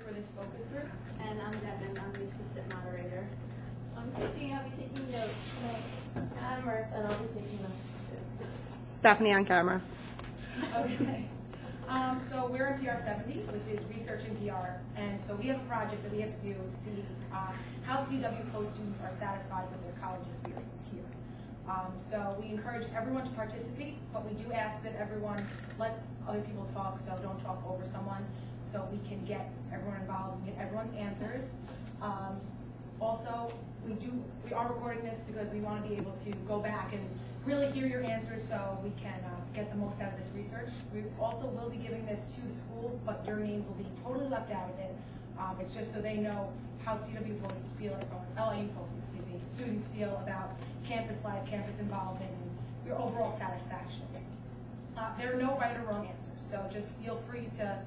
for this focus group. And I'm Devin, I'm the assistant moderator. I'm Christine, I'll be taking notes tonight. I'm Marissa, and I'll be taking notes too. Stephanie on camera. Okay. So we're in PR 70, which is research in PR, and so we have a project that we have to do to see how CW Post students are satisfied with their college experience here. So we encourage everyone to participate, but we do ask that everyone lets other people talk, so don't talk over someone, so we can get everyone involved and get everyone's answers. Also, we are recording this because we want to be able to go back and really hear your answers so we can get the most out of this research. We also will be giving this to the school, but your names will be totally left out of it. It's just so they know how CW Post feel, or LIU Post, excuse me, students feel about campus life, campus involvement, and your overall satisfaction. There are no right or wrong answers, so just feel free to,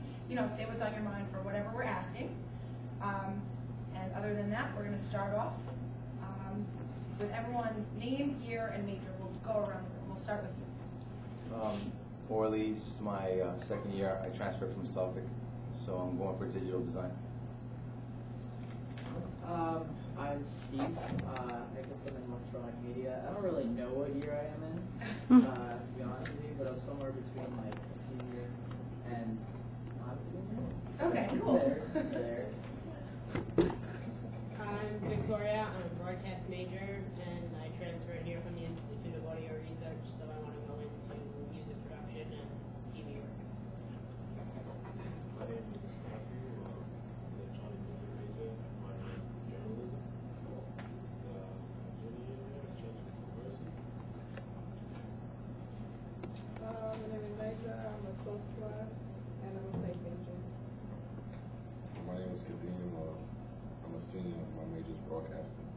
say what's on your mind for whatever we're asking. And other than that, we're going to start off with everyone's name, year, and major. We'll go around the room. We'll start with you. Orly's my second year. I transferred from Suffolk, so I'm going for digital design. I'm Steve. I guess I'm in electronic media. I don't really know what year I am in, to be honest with you, but I'm somewhere between like a senior and non-senior. Okay, cool. There. I'm Victoria. I'm a broadcast major, and I transferred here from the Institute of Audio Research, so I want to go into music production and TV work. My name is Matthew. I'm electronic media major. My journalism. Junior year, Children's University. My name is Naja. I'm a software, and I'm a psych major. My name is Kadeem. I'm a senior. My major is broadcasting.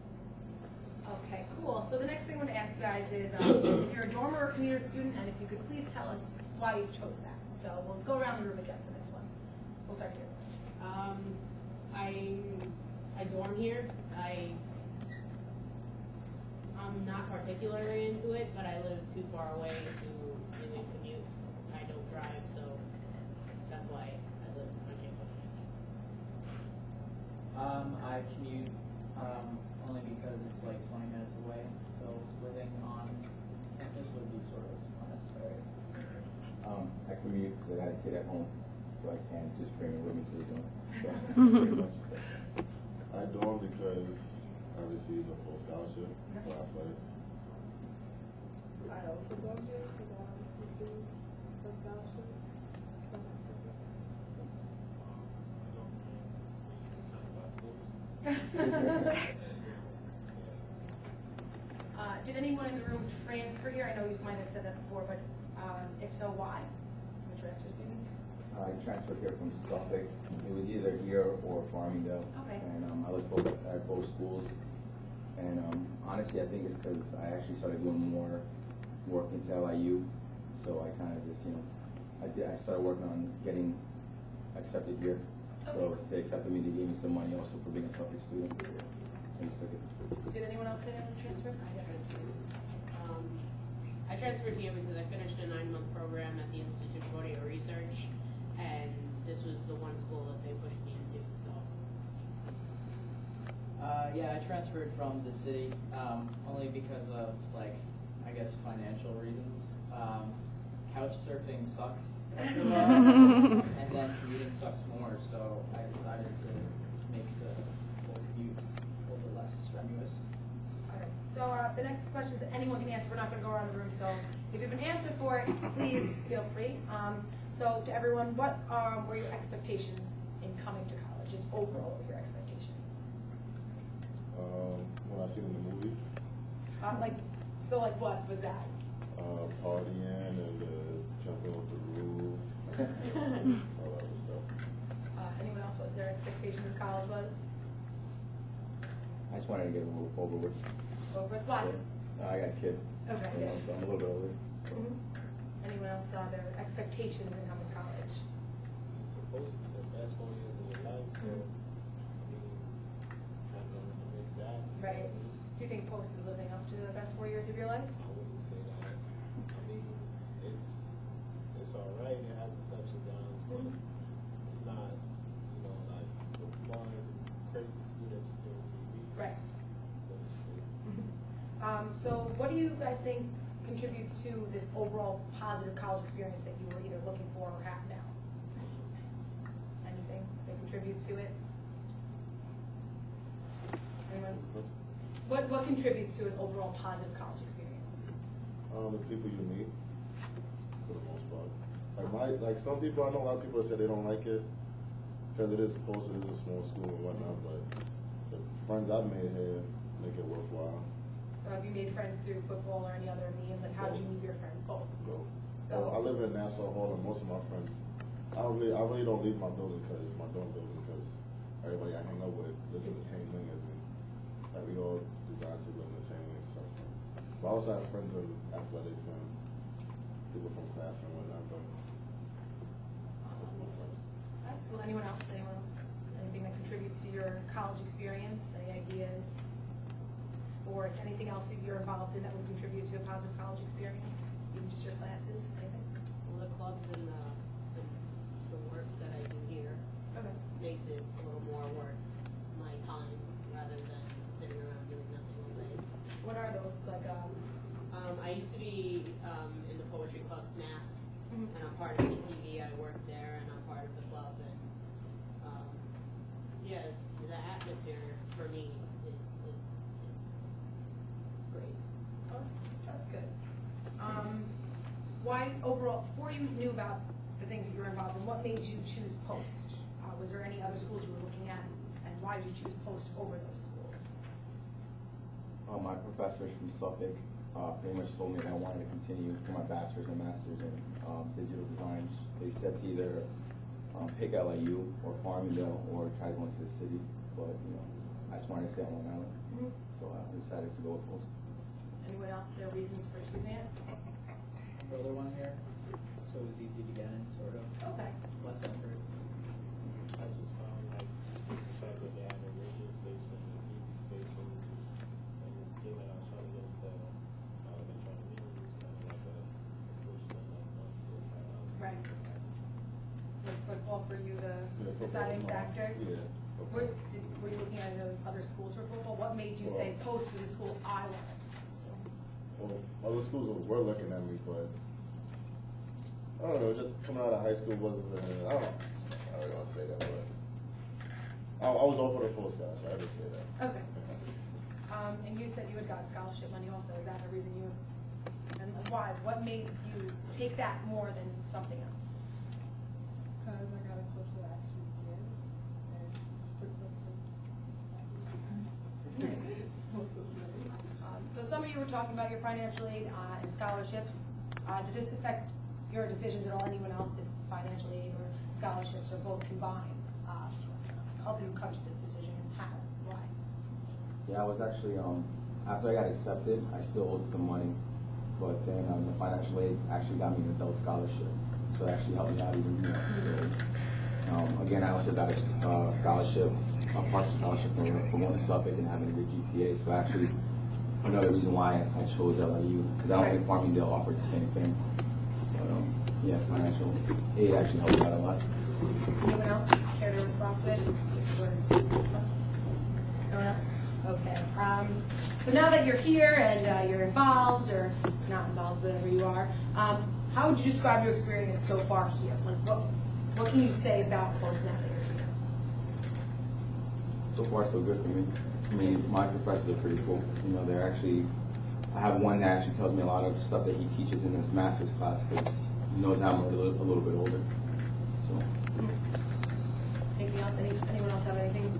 Okay, cool. So the next thing I'm going to ask you guys is if you're a dorm or a commuter student, and if you could please tell us why you chose that. So we'll go around the room again for this one. We'll start here. I dorm here. I'm not particularly into it, but I live too far away to really commute. I don't drive, so that's why I live on campus. I commute only because it's like 20 minutes away, so living on campus would be sort of unnecessary. I commute because I had a kid at home, so I can't just bring it with me to the dorm. So, pretty much. I dorm because I received a full scholarship for athletics. I also don't do it because I received a scholarship from athletics. Did anyone in the room transfer here? I know you might have said that before, but if so, why? The transfer students? I transferred here from Suffolk. It was either here or Farmingdale. Okay. And I looked both at both schools. And honestly, I think it's because I actually started doing more work into LIU. So I kind of just, I started working on getting accepted here. So they accepted me. They gave me some money also for being a Suffolk student. I just took it. Did anyone else say they would transfer? I transferred here because I finished a 9-month program at the Institute of Audio Research, and this was the one school that they pushed me into. So. Yeah, I transferred from the city only because of I guess financial reasons. Couch surfing sucks after a while, and then commuting sucks more. So I decided to make the whole commute a little bit less strenuous. All right. So the next questions anyone can answer. We're not going to go around the room. So if you have an answer for it, please feel free. So to everyone, what were your expectations in coming to college? Just overall, your expectations. When I seen in the movies. Like what was that? Partying and jumping off the roof, all that other stuff. Anyone else what their expectations of college was? I just wanted to get it over with. Over with what? I got a kid. Okay. So I'm a little bit older. So. Anyone else saw their expectations in coming to college? It's supposed to be the best 4 years of your life, so I mean, kind of miss that. Right. Do you think Post is living up to the best 4 years of your life? I wouldn't say that. I mean, it's all right. It has its ups and downs, but it's not, like So what do you guys think contributes to this overall positive college experience that you were either looking for or have now? Anything that contributes to it? Anyone? What contributes to an overall positive college experience? The people you meet, for the most part. Like some people, I know a lot of people say they don't like it because it is close, it is a small school and whatnot, but the friends I've made here make it worthwhile. So have you made friends through football or any other means? Like how did you meet your friends? Both. Go. So I live in Nassau Hall, and most of my friends, I really don't leave my building because it's my dorm building because everybody I hang out with lives in the same wing as me. Like we all designed to live in the same wing. So, but I also have friends in athletics and people from class and whatnot. But that's cool. Anyone else? Anyone else? Anything that contributes to your college experience? Any ideas? Sports? Anything else that you're involved in that would contribute to a positive college experience? Even just your classes? Anything? Well, the clubs and the work that I do here Okay. makes it a little more worth my time rather than sitting around doing nothing all day. What are those? Like, I used to be in the poetry club Snaps, Mhm. and I'm part of PTV. I work there, and I'm part of the club. And yeah, the atmosphere for me is great. oh, that's good. Why overall? Before you knew about the things that you were involved in, what made you choose Post? Was there any other schools you were looking at, and why did you choose Post over those schools? My professors from Suffolk pretty much told me that I wanted to continue for my bachelor's and master's in digital design. They said to either pick LIU or Farmingdale or try to go into the city, but I just wanted to stay on Long Island, so I decided to go with Post. Anyone else? Their reasons for choosing it? Brother one here, so it was easy to get in, sort of. Okay. Less effort. I just found like the fact that they had a radio station and a TV station, and it seemed like I was trying to get into electronic media, it's kind of like a push that like Right. Was football for you the Yeah, football deciding was mine. factor? Yeah. Were you looking at other schools for football? What made you say Post was a school I wanted to go to? Well, other schools were looking at me, but I don't know. Just coming out of high school was I don't really want to say that, but I was all for the full scholarship. I did say that. Okay. And you said you had got scholarship money also. Is that the reason you? And why? What made you take that more than something else? Because I got a coach that actually cares and puts up So some of you were talking about your financial aid and scholarships. Did this affect your decisions at all? Anyone else? Did financial aid or scholarships or both combined help you come to this decision? And how? Why? Yeah, I was actually, after I got accepted, I still owed some money, but then the financial aid actually got me an adult scholarship, so it actually helped me out even more. So, again, I also got a scholarship, a partial scholarship for going to Suffolk and having a good GPA, so actually another reason why I chose LIU, because I don't think Farmingdale offered the same thing. But yeah, financial aid actually helped me out a lot. Anyone else care to respond to it? No one else? Okay. So now that you're here and you're involved or not involved, whatever you are, how would you describe your experience so far here? Like, what can you say about Post now that you're here? So far, so good for me. I mean, my professors are pretty cool. They're actually, I have one that actually tells me a lot of stuff that he teaches in his master's class because he knows I'm a little bit older. So. Anything else? Anyone else have anything?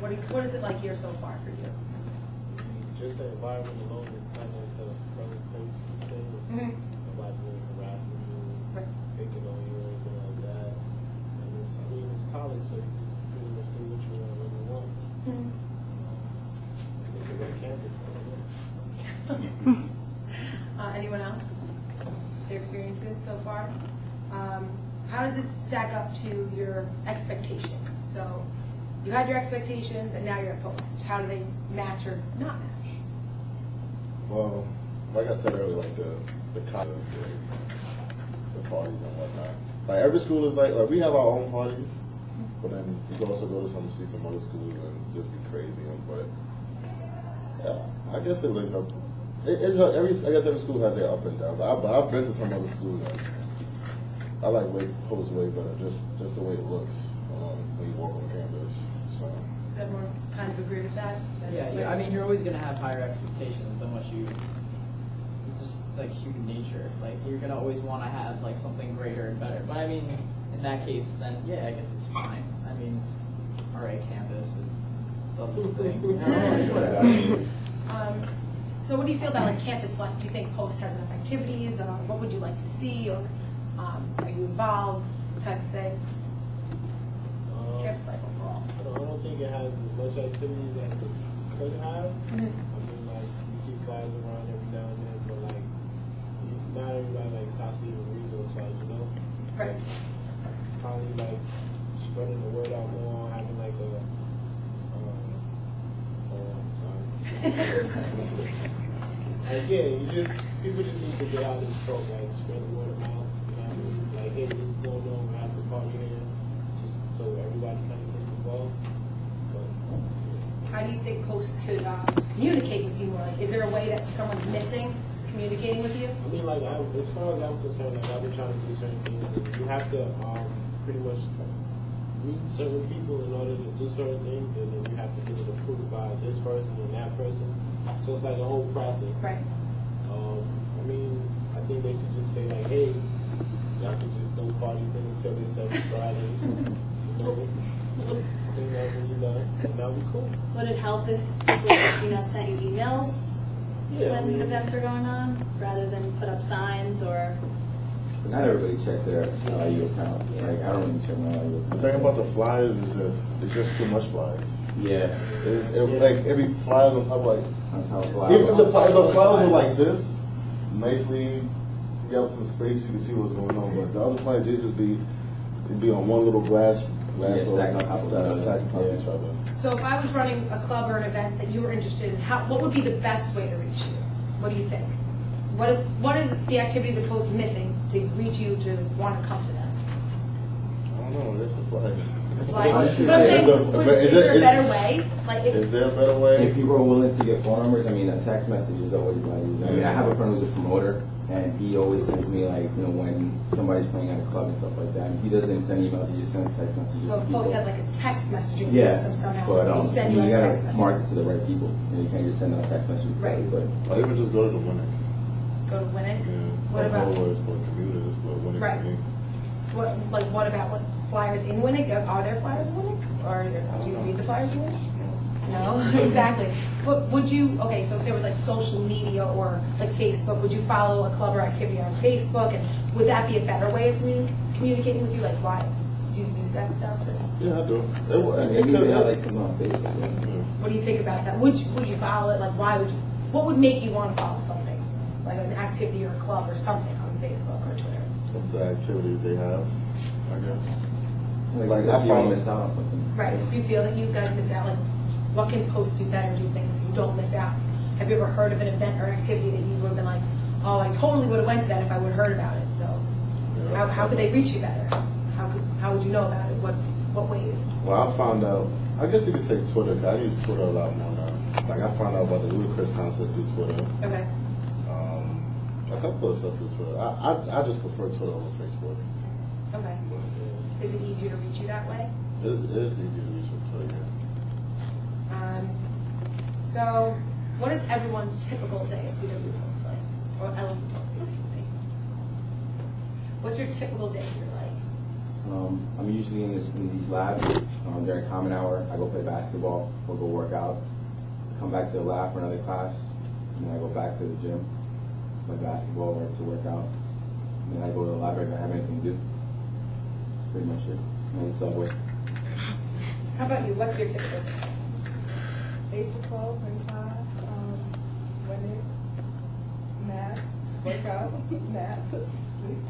What is it like here so far for you? Just the environment alone is kind of a friendly place to stay. Nobody's really harassing you, picking on you, or anything like that. And it's college, so you can pretty much do what you really want. It's a great campus. Anyone else? Their experiences so far? How does it stack up to your expectations? So you had your expectations and now you're at Post. How do they match or not match? Well, like I said earlier, like the college, the parties and whatnot. Like every school is like we have our own parties, but then you can also go to see some other schools and just be crazy. But yeah, I guess it lives up I guess every school has their up and downs. But I've been to some other schools. I like Post way better, just the way it looks when you walk on campus. So. Does everyone kind of agree with that? Yeah. I mean, you're always gonna have higher expectations than what you. It's just like human nature. Like you're gonna always want to have like something greater and better. But I mean, in that case, then yeah, I guess it's fine. I mean, it's alright campus. It does its thing. So what do you feel about like campus life? Do you think Post has enough activities, or what would you like to see, or are you involved, type of thing? Campus life overall. I don't think it has as much activities as it could have. I mean, like, you see flyers around every now and then, but, like, not everybody, like, stops to even read those flyers, you know? Right. Probably, like, spreading the word out more, having, like, again, people just need to get out and talk, like, spread the word of mouth, you know what I mean? Like, hey, this is going on, we're having a party here, just so everybody kind of gets involved. But, How do you think Post could communicate with you more? Like, is there a way that someone's missing communicating with you? I mean, like, as far as I'm concerned, like, I've been trying to do certain things. You have to pretty much meet certain people in order to do certain things, and then you have to get it approved by this person and that person. So it's like a whole process. Right. I mean, I think they should just say, like, hey, y'all can just no parties until it's every Friday. You know? I think that would be done, and that would be cool. Would it help if people, sent you emails Yeah, I when mean, events are going on, rather than put up signs or? But not everybody checks their LIU account. Like, I don't even check my LIU account. The thing about the flyers is it's just too much flyers. Yeah. Like every flyer on top, like On top of even if the flyers. flyers were like this, nicely, you have some space, you can see what's going on. But the other flyers, it'd be on one little glass Yeah, or stacked on top of each other. stacked on top of each other. So if I was running a club or an event that you were interested in, what would be the best way to reach you? What do you think? What is the activities of Post missing to reach you to want to come to them? I don't know. It's the flyers. Like, but I'm saying, is there a better way? Like, Is there a better way? If people are willing to get phone numbers, I mean, a text message is always like, I mean, I have a friend who's a promoter, and he always sends me, like, when somebody's playing at a club and stuff like that. And he doesn't send emails, he just sends text messages so to if Post people. had like a text messaging Yeah, system somehow, but they can send you you a gotta text message. market to the right people, and you can't just send out text messages. Right. But Or even just go to the winner. Go to Winnick. Yeah. What about- Always for commuters, but winning Right. for me. What about flyers in Winnick? Are there flyers in Winnick? Or do you read the flyers in Winnick? No, exactly. But would you, okay, so if there was like social media or like Facebook, would you follow a club or activity on Facebook? And would that be a better way of communicating with you? Like, why do you use that stuff? Or Yeah, I do. maybe they like to go on Facebook. Yeah. what do you think about that? Would you follow it? Like, what would make you want to follow something? Like an activity or a club or something on Facebook or Twitter? The activities they have, I guess. Like, I you find- don't miss out on something. Right. Do you feel that you guys miss out? Like, what can Post do better? Do you think so you don't miss out? Have you ever heard of an event or activity that you would have been like, oh, I totally would have went to that if I would have heard about it? So, how could they reach you better? How would you know about it? What ways? Well, I found out. I guess you could say Twitter. 'Cause I use Twitter a lot more now. Like I found out about the Ludacris concert through Twitter. Okay. A couple of stuff through Twitter. I just prefer Twitter over Facebook. Okay. Is it easier to reach you that way? It is easy to reach with Twitter. So, what is everyone's typical day at CW Post like? Or LIU Post, excuse me. What's your typical day here like? I'm usually in these labs during common hour. I go play basketball or go work out. Come back to the lab for another class, and then I go back to the gym, play basketball or to work out. And then I go to the library if I have anything to do. That's pretty much it. And the subway. How about you? What's your typical day? 8 to 12 in class, winning, math, workout, math, sleep.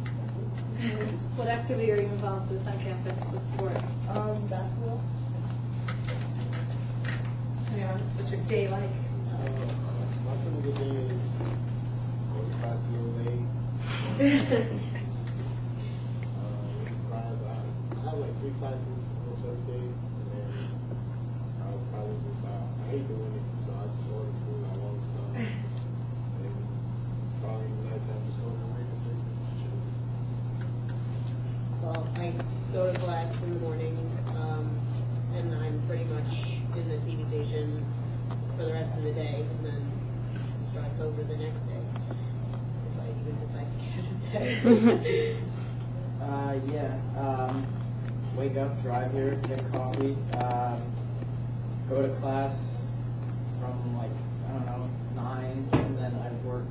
What activity are you involved with on campus? What sport? Basketball. Yeah, what's your day like? My typical day is go to class a little late. I have like 3 classes on certain days, and then I'll probably just, I hate doing it, so I just order food I want to. And Well, I go to class in the morning, and I'm pretty much in the TV station for the rest of the day, and then strike over the next day, if I even decide to get out of bed. Wake up, drive here, get coffee, go to class from like, I don't know, 9, and then I work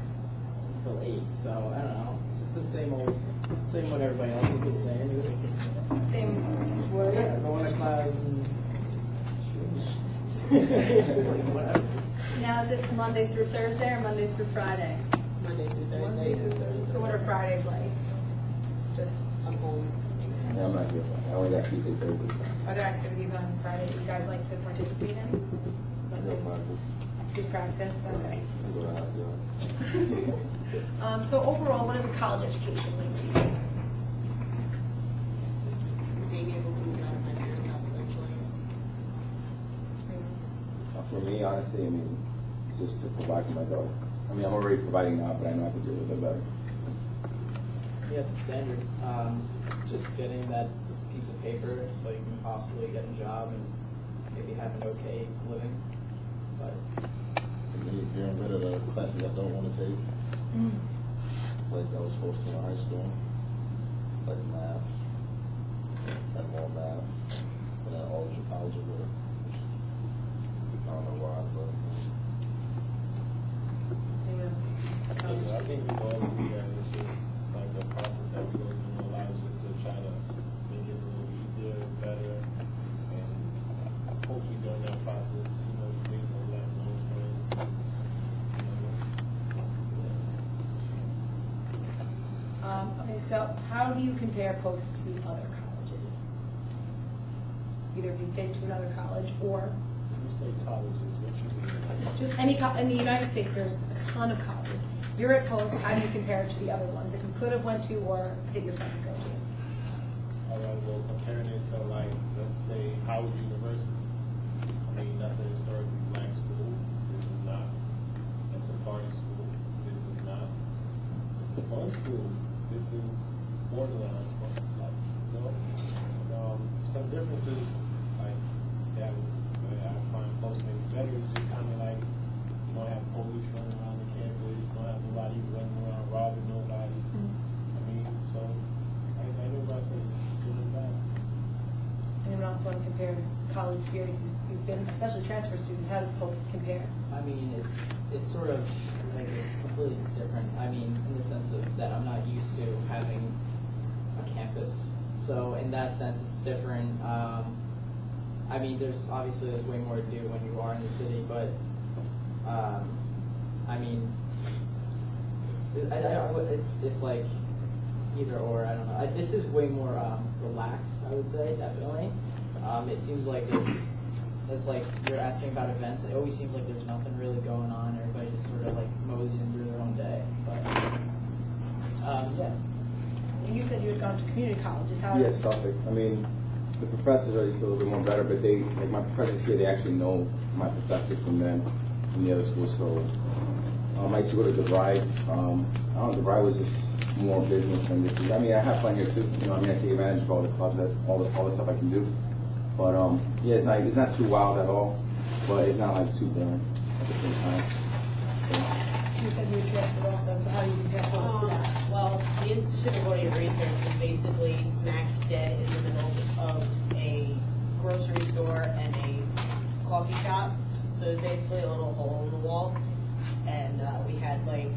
until 8, so I don't know. It's just the same what everybody else has been saying. Just, Same. yeah, going to class and just like whatever. Now, is this Monday through Thursday or Monday through Friday? Monday through Thursday. Monday through Thursday. So what are Fridays like? Just, I'm home. Yeah, I'm not here. I only got Tuesday, Thursday. are there activities on Friday that you guys like to participate in? I go practice. Just practice? Okay. I go to happy hour. So overall, what is a college education like to you? Being able to move out of my parents' house eventually. For me, honestly, I mean, it's just to provide for my daughter. I mean, I'm already providing now, but I know I can do it a little bit better. Yeah, the standard. Just getting that piece of paper so you can possibly get a job and maybe have an okay living. But For me, getting rid of the classes I don't want to take. Like I was forced to in high school. Like math, like more math, and then algebra. I don't know why, but I think we all agree that it's just like the process that we go through in life just to try to make it a little easier, better, and hopefully during that process, you know, we make some lifelong friends. Okay, so how do you compare Post to other colleges? Either if you've been to another college or When you say colleges, what you mean? just any, in the United States, there's a ton of colleges. You're at Post, how do you compare it to the other ones that you could have went to or that your friends go to? All right, well, comparing it to like, let's say Howard University. I mean, that's a historically black school. This is not. It's a party school. This is not. It's a fun school. This is borderline fun. Like, you know, some differences like that I find Post maybe better. It's just kind of like you don't have police running around the campus. You don't have nobody running around robbing nobody. I mean, so I know about it's good and bad. Anyone else want to compare college experiences you've been, especially transfer students, how does Post compare? I mean, it's sort of like it's completely different. I mean, in the sense of that I'm not used to having a campus, so in that sense, it's different. I mean, there's way more to do when you are in the city, but I mean, it's like either or. I don't know. This is way more relaxed, I would say, definitely. It seems like it's like you're asking about events. It always seems like there's nothing really going on. Everybody just sort of like moseying through their own day. But yeah. And you said you had gone to community colleges. How? Yeah, Suffolk. I mean, the professors are just a little bit more better, but they, like my professors here, they actually know my professors from them, from the other schools. So I used to go to DeVry. I don't know, DeVry was just more business than this is. I mean, I have fun here too. You know, I mean, I take advantage of all the clubs, all the stuff I can do. But yeah, it's not too wild at all, but it's not like too boring at the same time. You said you were transferred also, so how do you compare Post to that? Well, the Institute of Voting and Research is basically smack dead in the middle of a grocery store and a coffee shop. So it's basically a little hole in the wall. And we had like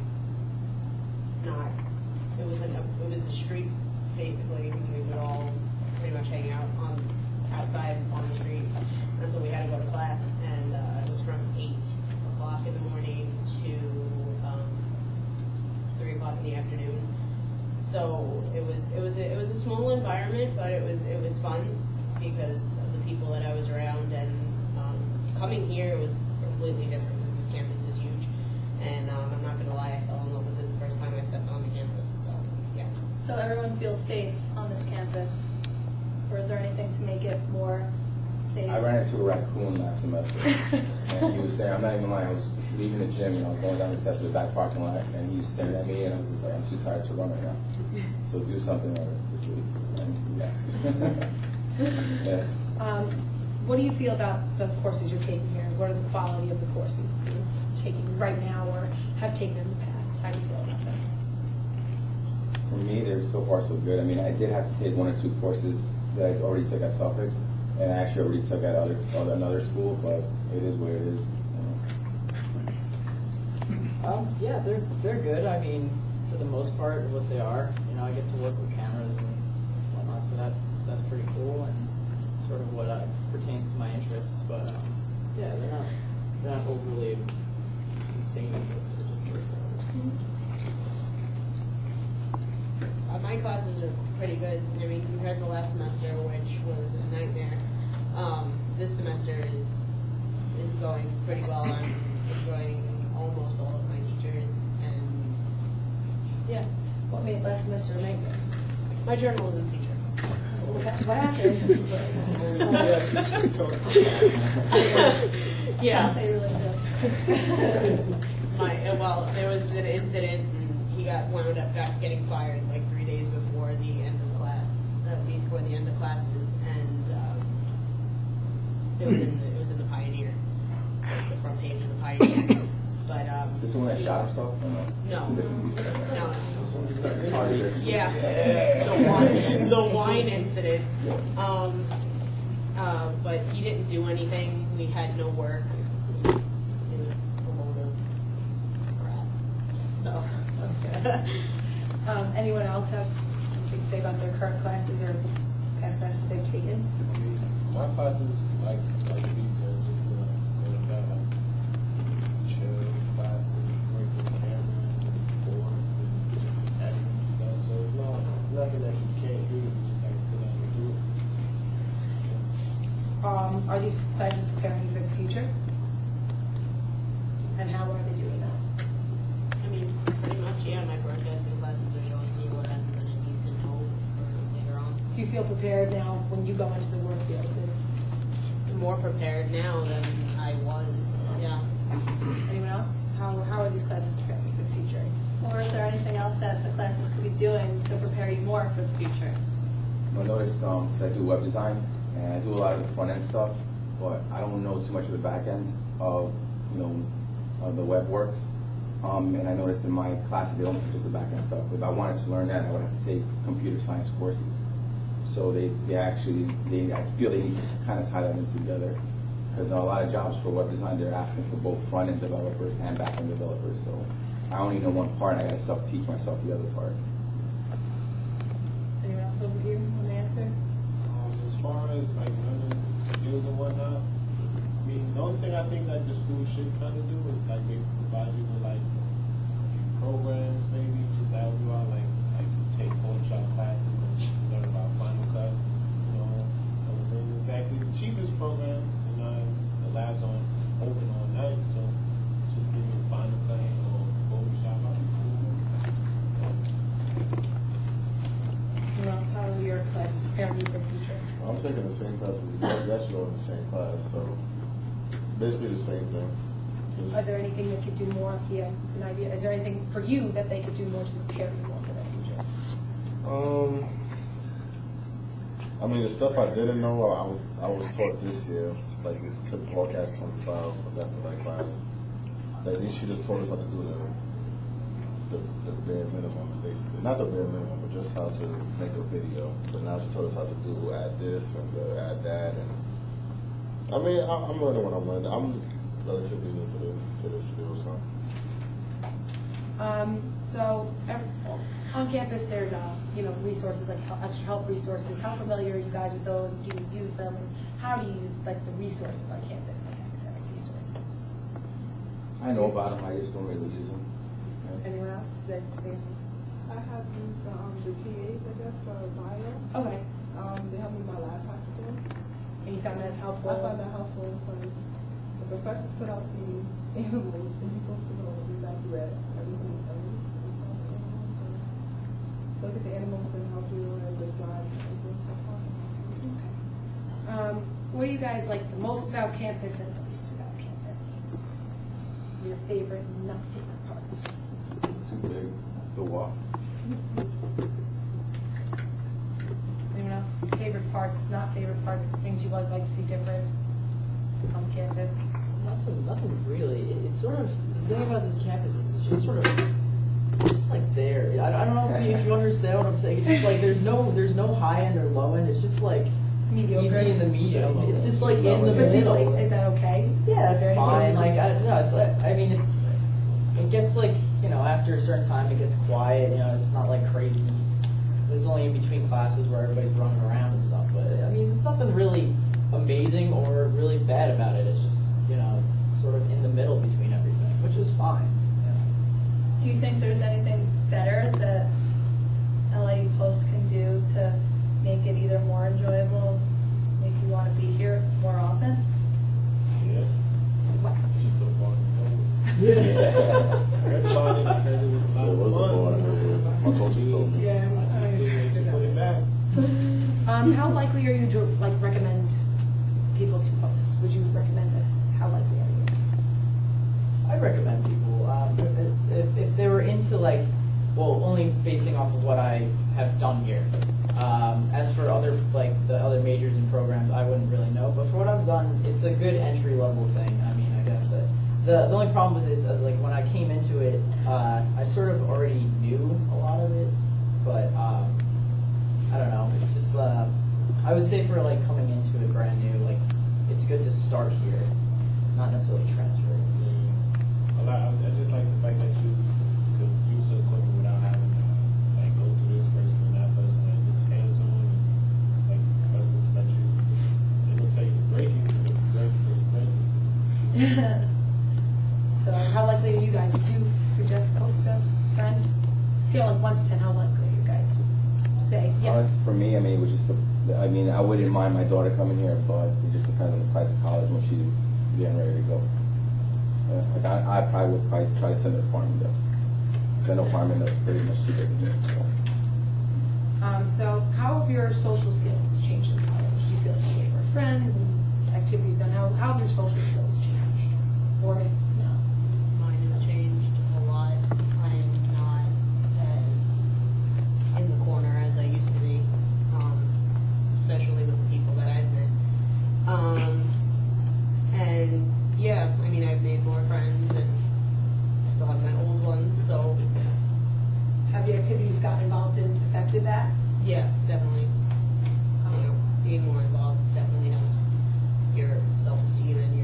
it was a street basically. We would all pretty much hang out outside on the street until we had to go to class. And it was from 8 o'clock in the morning to 3 o'clock in the afternoon. So it was a small environment, but it was fun because of the people that I was around. And coming here was completely different. This campus is huge, and I'm not gonna lie, I fell in love with it the first time I stepped on the campus. So yeah. So everyone feels safe on this campus, or is there anything to make it more safe? I ran into a raccoon last semester, and he was there. I'm not even lying. I was leaving the gym, and I was going down the steps of the back parking lot, and he was staring at me, and I was just like, I'm too tired to run right now. So do something or and Yeah. What do you feel about the courses you're taking here? What are the quality of the courses you're taking right now or have taken in the past? How do you feel about them? For me, they're so far so good. I mean, I did have to take 1 or 2 courses that I already took at Suffolk, and I actually already took at another school, but it is what it is. Yeah, they're good. I mean, for the most part, what they are, I get to work with cameras and whatnot, so that's pretty cool and sort of what pertains to my interests. But yeah, they're not overly insane. They're just My classes are pretty good. I mean, compared to last semester, which was a nightmare, this semester is going pretty well. I'm enjoying almost all of my teachers, and yeah. What made last semester a nightmare? My journalism teacher. What happened? Yeah. Sounds like you really do. Well, there was an incident, and he wound up getting fired like 3 days before the end of classes, and it was in the Pioneer, the front page of the Pioneer. But This one that shot himself? Or no. no. Yeah, the wine incident. But he didn't do anything. We had no work. It was a load of crap. So. Anyone else have anything to say about their current classes or past classes they've taken? My classes, like these, are just about like chill classes, working with cameras and boards and just editing and stuff. So it's nothing that you can't do. You just have to sit down and do it. Are these classes preparing you for the future? And how are they doing that? I mean, pretty much, yeah. My broadcasting classes are showing me what I'm going to need to know for later on. Do you feel prepared now when you go into the work field? I'm more prepared now than I was. Yeah. Anyone else? How are these classes preparing you for the future? Or is there anything else that the classes could be doing to prepare you more for the future? I noticed because I do web design and I do a lot of the front end stuff, but I don't know too much of the back end of the web works. And I noticed in my classes they don't teach us the back end stuff. If I wanted to learn that, I would have to take computer science courses. So I feel they need to kind of tie that in together. Because a lot of jobs for web design, they're asking for both front end developers and back end developers. So I only know one part, and I got to teach myself the other part. Anyone else over here want to answer? As far as like learning skills and whatnot, I mean, the only thing I think that the school should kind of do is like maybe provide you with like a few programs, maybe just to help you out, like you take Photoshop classes and learn about Final Cut. Those are exactly the cheapest programs. The labs aren't open all night, so just give me Final Cut or Photoshop. I'll be cool. Anyone else? How are your classes preparing you for the future? I'm taking the same class as you guys. You're actually in the same class, so basically the same thing. Are there anything they could do more? If you have an idea, is there anything for you that they could do more to prepare you more for that future? I mean, the stuff I didn't know, I was taught this year, like we took broadcast 25, but that's the right class. She just taught us how to do the bare minimum, basically. Not the bare minimum, but just how to make a video. But now she taught us how to add this and add that. And I mean, I'm learning what I'm learning. I'm relatively new to this field, so. So on campus, there's resources like extra help resources. How familiar are you guys with those? Do you use them? And how do you use like the resources on campus, like academic resources? I know about them, I just don't really use them. Anyone else? That's the same. I have used the TAs, I guess, for bio. Okay. They helped me with my lab practical. And you found that helpful? I found that helpful because the professors put out these animals and you're supposed to know exactly where everything is. So look at the animals and help you with the slides and things like that. What do you guys like the most about campus and the least about campus? Your favorite, not favorite parts? It's too big to walk. Anyone else? favorite parts, not favorite parts, things you would like to see different on campus? Nothing really. It's sort of, the thing about this campus is it's just sort of, just like there. I don't know if you understand what I'm saying. It's just like there's no high end or low end. It's just like Mediocre. easy in the medium. It's just like in the But middle. is that okay? Yeah, Is there it's anything- fine. Like, it's like, I mean, it gets like, after a certain time, it gets quiet. It's not like crazy. It's only in between classes where everybody's running around and stuff. But I mean, it's nothing really amazing or really bad about it. It's just, it's sort of in the middle between everything, which is fine. Do you think there's anything better that LIU Post can do to make it either more enjoyable, make you want to be here more often? Yeah. What? Just put a bar in the middle. Everybody because it was a lot It was a of bar. fun. My coach told me. Yeah. I just think they should put it back. How likely are you to recommend people to post? Would you recommend this? How likely are you? I recommend people if they were into only basing off of what I have done here. As for other the other majors and programs, I wouldn't really know. But for what I've done, it's a good entry level thing. I mean, I guess the only problem with this is when I came into it, I sort of already knew a lot of it, but I don't know. It's just I would say for coming into it brand new, it's good to start here, not necessarily transfer. I just like the fact that you could use the equipment without having to go through this person and that person, and just hands on and lessons that it looks like you're breaking, but it's breaking. So how likely are you guys? Would you suggest post to a friend? Scale of 1 to 10, how likely are you guys? Say yes. For me, I mean, it was just I wouldn't mind my daughter coming here, but it just depends on the price of college when she's getting ready to go. I probably would try to send her to Farmingdale. Because I know Farmingdale is pretty much cheaper than here. So how have your social skills changed in college? Do you feel like you made more friends and activities done? How have your social skills changed? Or no? Mine have changed a lot. I am not as in the corner as I used to be, especially with the people that I've met. And yeah, I mean, I've made more friends and I still have my old ones, so Have the activities you've gotten involved in affected that? yeah, definitely. Being more involved definitely helps your self-esteem and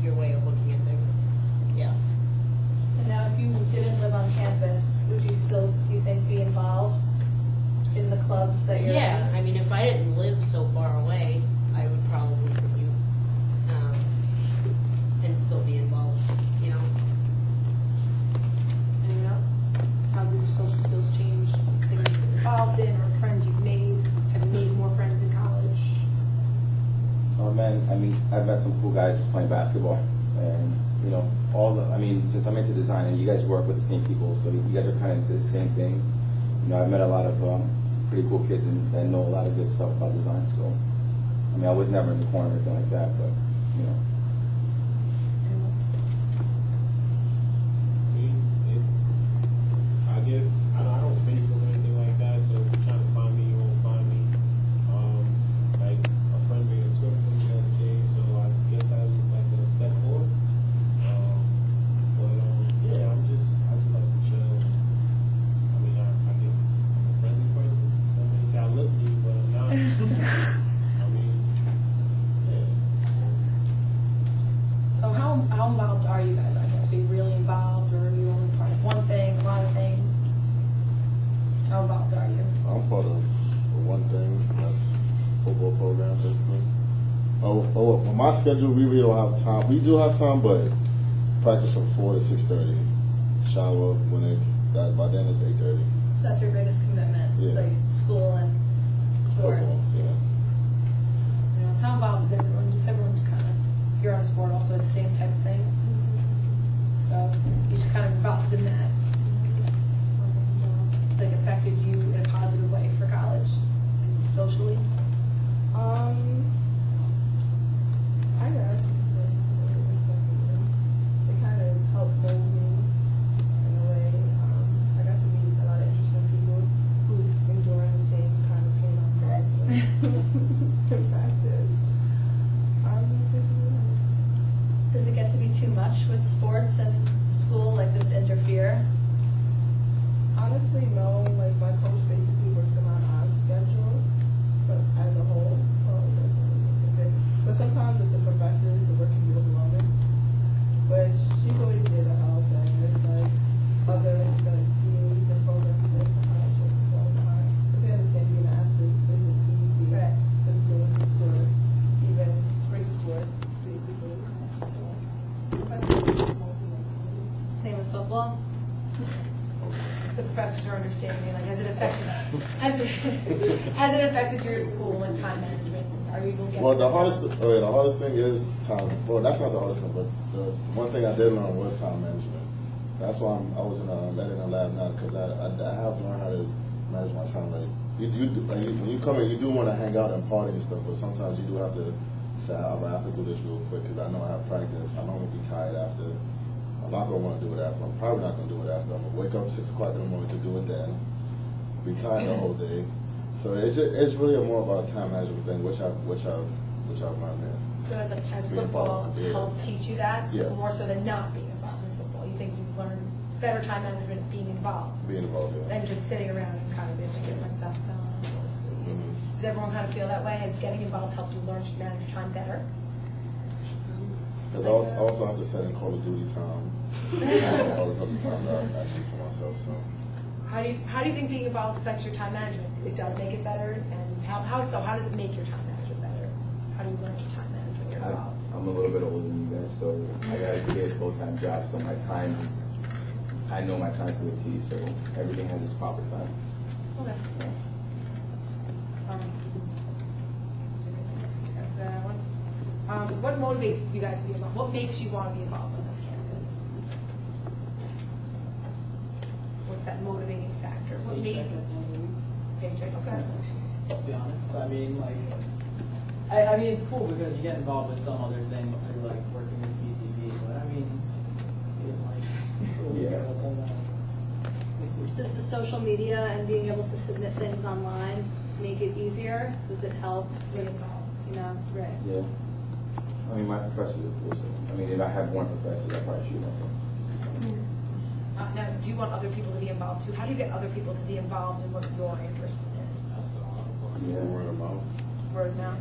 your way of looking at things. Yeah. And now, if you didn't live on campus, would you still, do you think, be involved in the clubs that you're Yeah, in? I mean, if I didn't live so far away, I would probably commute and still be involved, Anyone else? How have your social skills changed? Things you're involved in or friends you've made? Have you made more friends in college? Oh man, I mean, I've met some cool guys playing basketball, and since I'm into design, and you guys work with the same people, so you guys are kind of into the same things. I've met a lot of pretty cool kids and know a lot of good stuff about design. So, I mean, I was never in the corner or anything like that, but Anyone else? I guess I don't Facebook or anything like that, so if you're trying to find me, you won't find me. Like a friend made a Twitter for me the other day, so I guess that was like a step forward. Yeah, I just like to chill. I mean, I guess I'm a friendly person. Some may say I look mean, but I'm not. I mean, yeah. So how involved are you guys on here? So you really involved, or are you only part of one thing, a lot of things? How involved are you? I'm part of one thing, that's football program, basically. On my schedule, we really don't have time. We do have time, but practice from 4 to 6:30. Shower by then it's 8:30. So that's your biggest commitment, Yeah. like school and sports? Football, yeah. So how involved is everyone? Just everyone just kind of, you're on a sport also, it's the same type of thing. So you're just kind of involved in that. Like affected you in a positive way for college, socially? I guess it kind of helped mold me in a way. I got to meet a lot of interesting people who enjoy the same kind of pain I in practice. Does it get to be too much with sports and school? Like, does it interfere? Honestly, no. Like, my coach basically works around our schedule, but as a whole, it doesn't really make a difference. But sometimes with the professors, the work can be overwhelming. But she's always there to help, and there's like other teams and programs that can help with all the time. But they understand being an athlete isn't easy. Right. Just doing the sport, even spring sport, basically. Same with football? The professors are understanding, like, has it affected your school and time management? Are you able to get Well, the stuff hardest thing is time. Well, that's not the hardest thing, but the one thing I did learn was time management. That's why I was in a lab now, because I have learned how to manage my time. Like when you come in, you do want to hang out and party and stuff, but sometimes you do have to say, I have to do this real quick because I know I have practice. I know I'm gonna be tired after. I'm not gonna want to do it after. I'm probably not gonna do it after. I'm gonna wake up 6 o'clock in the morning to do it then. Be tired the whole day. So it's really more about a time management thing, which I've learned there. So as Being football involved, yeah. helped teach you that? Yes. More so than not being involved in football? You think you've learned better time management being involved? Being involved, yeah. Than just sitting around and kind of getting my stuff done, mostly. Mhm. Does everyone kind of feel that way? Has getting involved helped you learn to manage your time better? Because I also have to set in Call of Duty time. I always have the time that I need for myself. So How do you think being involved affects your time management? It does make it better, and how does it make your time management better? How do you learn your time management when you're involved? I'm a little bit older than you guys, so I got a kid, full-time job, so my time I know my time to a T, so everything has its proper time. Okay. That's that one. What motivates you guys to be involved? What makes you want to be involved on this campus? What's that motivating factor? What made Paycheck at the end of the week. paycheck? Okay. To be honest, I mean, like, I mean, it's cool because you get involved with some other things through like working with PTV, but I mean, it's getting like, Yeah. Does the social media and being able to submit things online make it easier? Does it help to get involved? You know, right? Yeah. I mean, my professors are cool, so, I mean, if I have one professor, I'd probably shoot myself. Now, do you want other people to be involved too? How do you get other people to be involved in what you're interested in? Yeah. word of mouth. Word of mouth?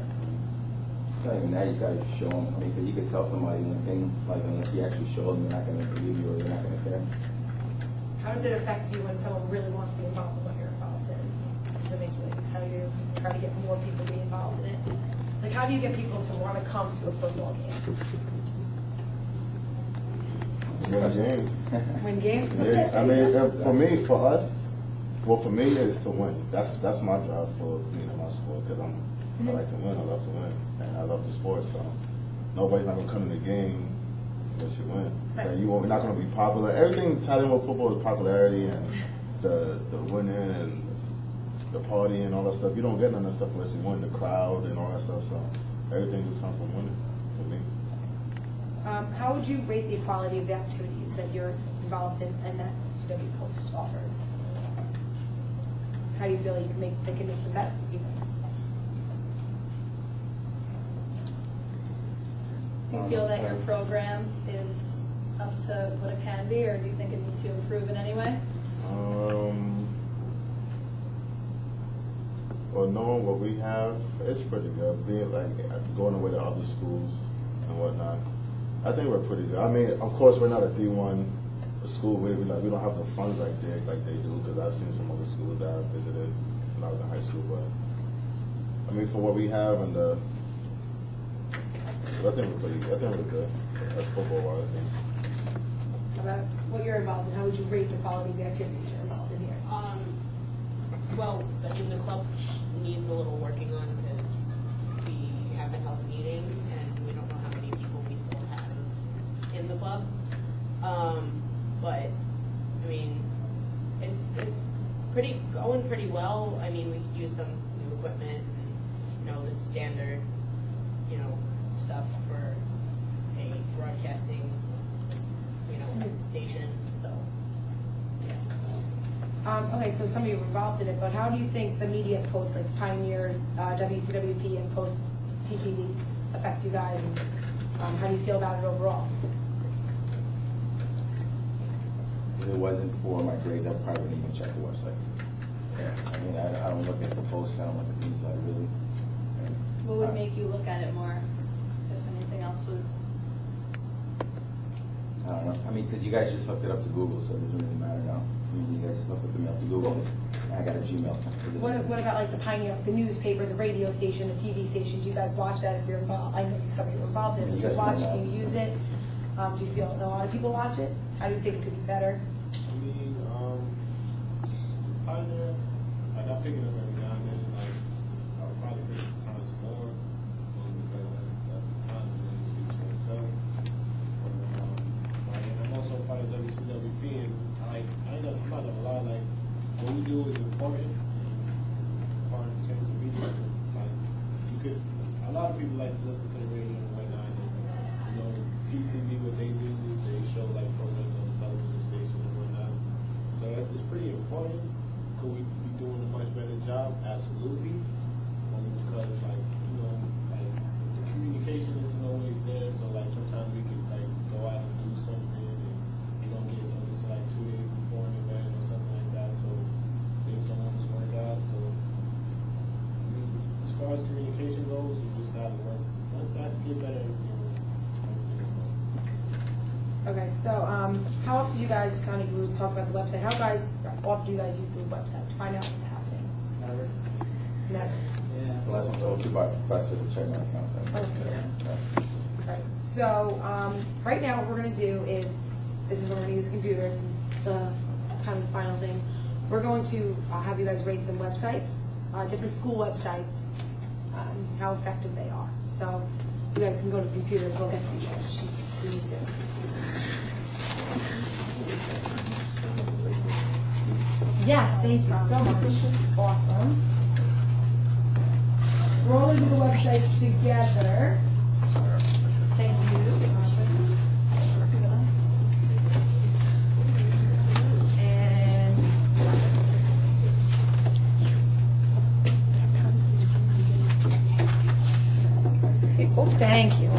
Not even that, you just gotta show them. I mean, because you could tell somebody one thing, like, unless you actually show them, they're not gonna believe you or they're not gonna care. How does it affect you when someone really wants to be involved in what you're involved in? Does it make you excited? You try to get more people to be involved in it? Like, how do you get people to want to come to a football game? Win games. Win games? Yeah, I mean, for us, for me, it's to win. That's my job for being in my sport because I like to win. I love to win, and I love the sport. So nobody's not gonna come in the game unless you win. Right. And you're not gonna be popular. Everything tied in with football is popularity and the winning and the party and all that stuff. You don't get none of that stuff unless you win the crowd and all that stuff. So everything just comes from winning for me. How would you rate the quality of the activities that you're involved in and that LIU Post offers? How do you feel they can make them better? Do you feel that your program is up to what it can be, or do you think it needs to improve in any way? Well, knowing what we have, it's pretty good. Being like going away to other schools and whatnot, I think we're pretty good. I mean, of course, we're not a D1 school. We don't have the funds like they do because I've seen some other schools that I've visited when I was in high school. But I mean, for what we have and I think we're pretty good. I think we're good. That's football-wise, I think. About what you're involved in, how would you rate the quality of the activities you're involved in here? Well, I mean, the club needs a little working on because we haven't held a meeting and we don't know how many people we still have in the club. But I mean, it's going pretty well. I mean, we use some new equipment and the standard stuff for a broadcasting station. So yeah. Okay, so some of you were involved in it, but how do you think the media posts, like Pioneer, WCWP, and Post PTV, affect you guys, and how do you feel about it overall? If it wasn't for my grades, I probably wouldn't even check the website. Yeah, I mean, I don't look at the posts, I don't look at things like really. What would make you look at it more if anything else was? I don't know. I mean, because you guys just hooked it up to Google, so it doesn't really matter now. I mean, you guys hooked the mail to Google, and I got a Gmail. So What about like the Pioneer, the newspaper, the radio station, the TV station? Do you guys watch that if you're involved? I know some of you are involved in it. Do you watch it? Do you use it? Do you feel a lot of people watch it? How do you think it could be better? I mean, Pioneer, like I pick it up every now and then. Like I would probably pick it times more, because that's the time that it speaks for itself. But I'm also part of WCWP, and I'm not gonna lie, like what we do is important. Part in terms of media, because like you could, a lot of people like to listen to the radio and whatnot. And, you know, PTV, what they do, they show like programs on the television station and whatnot. So it's pretty important. Could we be doing a much better job? Absolutely. Because like, you know, like the communication isn't always there. So like sometimes we could like go out and do something and you don't get noticed like 2 days before an event or something like that. So things don't always work out. So I mean, as far as communication goes, you just gotta work. Once that's get better, you know, everything is better. Okay, so how often do you guys kind of talk about the website? How often do you guys use the website to find out what's happening? Never. Never. Yeah. Unless I'm told to by a professor to check my account. Then. Okay. Yeah. Right. So right now, what we're going to do is, this is when we're going to use computers. The kind of final thing, we're going to have you guys rate some websites, different school websites, how effective they are. So you guys can go to the computers. We'll get you guys sheets. We need to get Yes, thank you so much. Awesome. We're all going to do the websites together. Thank you. And oh, thank you.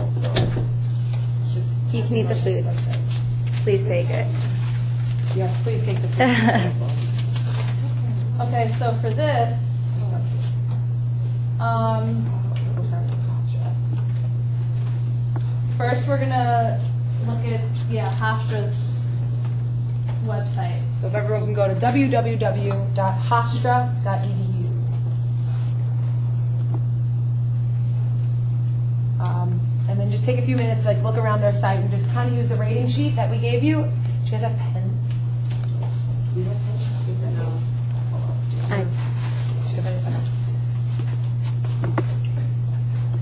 You can eat the food. Please take it. Yes, please take the food. Okay, so for this, first we're gonna look at Hofstra's website. So if everyone can go to www.hofstra.edu. And then just take a few minutes, like look around their site and just kind of use the rating sheet that we gave you. Do you guys have pens? Do you have pens?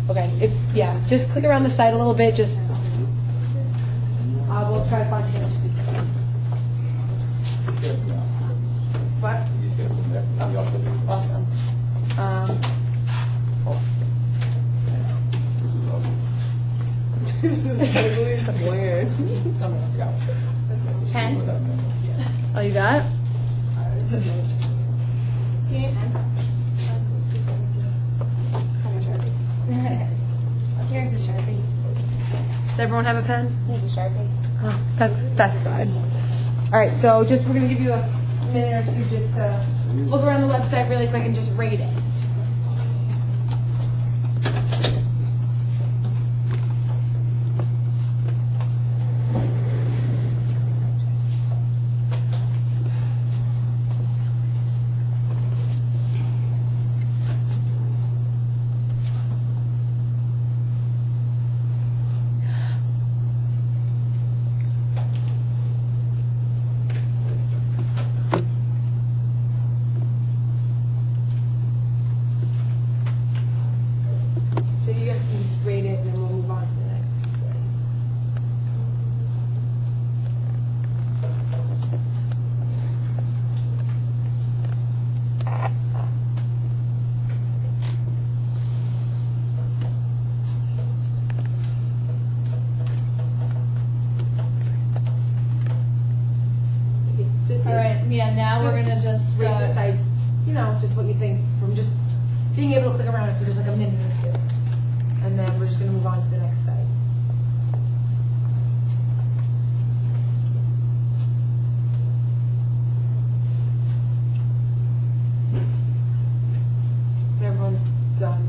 Okay, just click around the site a little bit, just, we'll try to find you. What? Awesome. This is weird. Pen? Oh, you got it? Here's the Sharpie. Does everyone have a pen? Here's the Sharpie. Oh, that's fine. All right, so we're going to give you a minute or two just to look around the website really quick and just rate it. Okay, now we're gonna just rate the sites, you know, just what you think from just being able to click around it for just like a minute or two. And then we're just gonna move on to the next site. Everyone's done.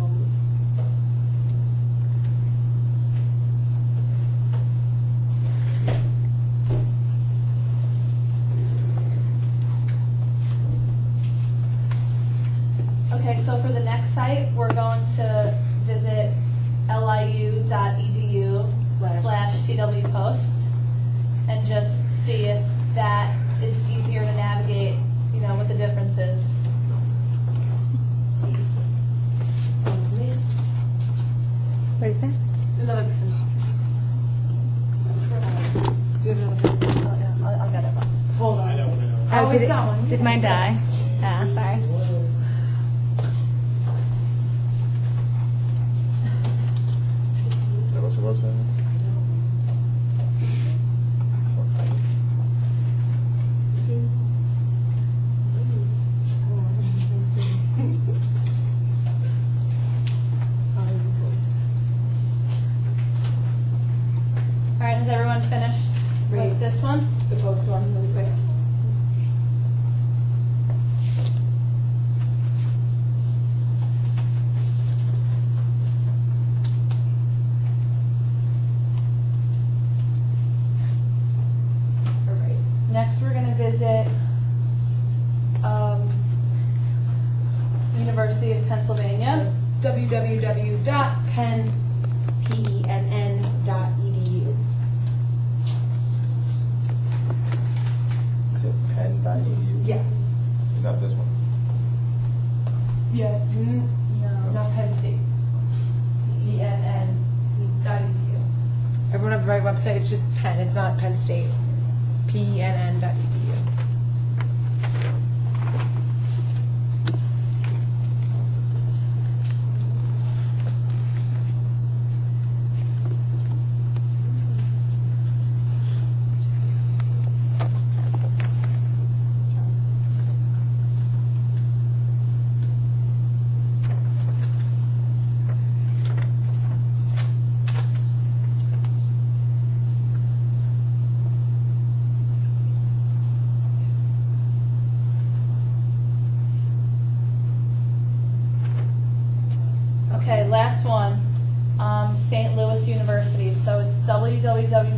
Okay, so for the next site, we're going to visit liu.edu/CW Post and just see if that is easier to navigate, you know, what the difference is. What is that? Another. Do you have another pencil? I'll get it. Hold on. Oh, it's got one. did mine die? Ah, sorry. What's your website? All right, has everyone finished with this one? The post one, really quick. All right. Next, we're going to visit University of Pennsylvania. www.penn.edu. Is it penn.edu? Yeah. Is that this one? Yeah. No, not Penn State. PENN.edu. Everyone have the right website? It's just Penn. It's not Penn State. PENN.edu. Okay, last one, St. Louis University. So it's www.slu.edu.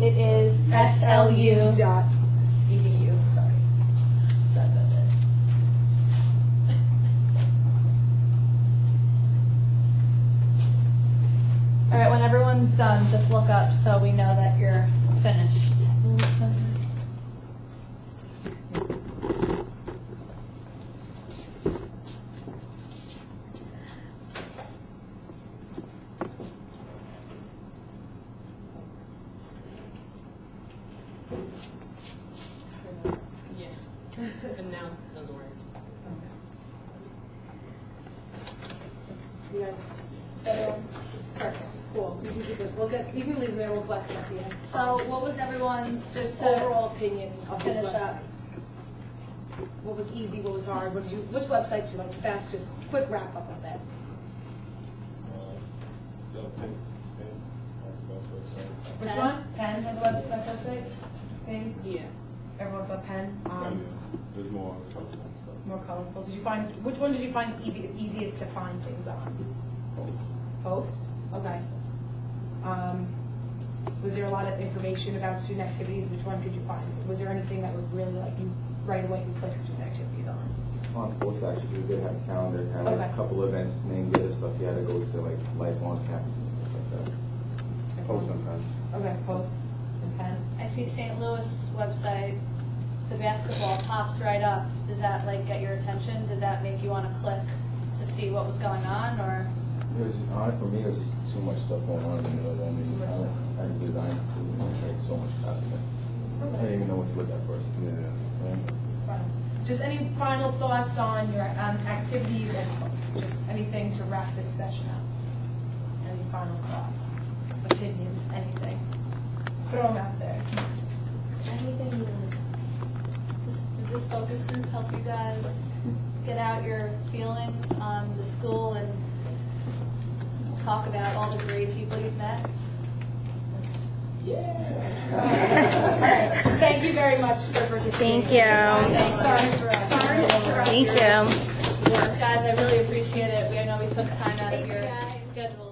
It is SLU. SLU.edu. Sorry. That's it. All right, when everyone's done, just look up so we know that you're finished. And now it doesn't work. You guys, everyone? Perfect. Cool. You can leave them there. We'll flex it at the end. So what was everyone's, just to Overall opinion of these finish up? websites. What was easy? What was hard? Which website did you like the best? Just quick wrap up of that. Which Penn? one? Penn had the best website? Same? Yeah. Everyone thought Penn? There's more colorful stuff. More colorful. Which one did you find easiest to find things on? Post? Okay. Was there a lot of information about student activities? Which one did you find? Was there anything that was really like you right away you clicked student activities on? On post actually, we did have a calendar, had like Okay. a couple events, named the other stuff you had to go to, like lifelong campus and stuff like that. Post and pen. Okay, post and pen. I see St. Louis website, the basketball pops right up. Does that like get your attention? Did that make you want to click to see what was going on, or? It was just, for me, it was just too much stuff going on in the middle of it. I Too much stuff. I had designed to like so much traffic. I didn't even know what to look at first. Yeah. Fine. Just any final thoughts on your activities and posts? Just anything to wrap this session up? Any final thoughts, opinions, anything? Throw them out there. Anything you want. Did this focus group help you guys get out your feelings on the school and talk about all the great people you've met? Thank you very much for participating. Thank you. Sorry for Thank you. Guys, I really appreciate it. I know we took time out of your schedule.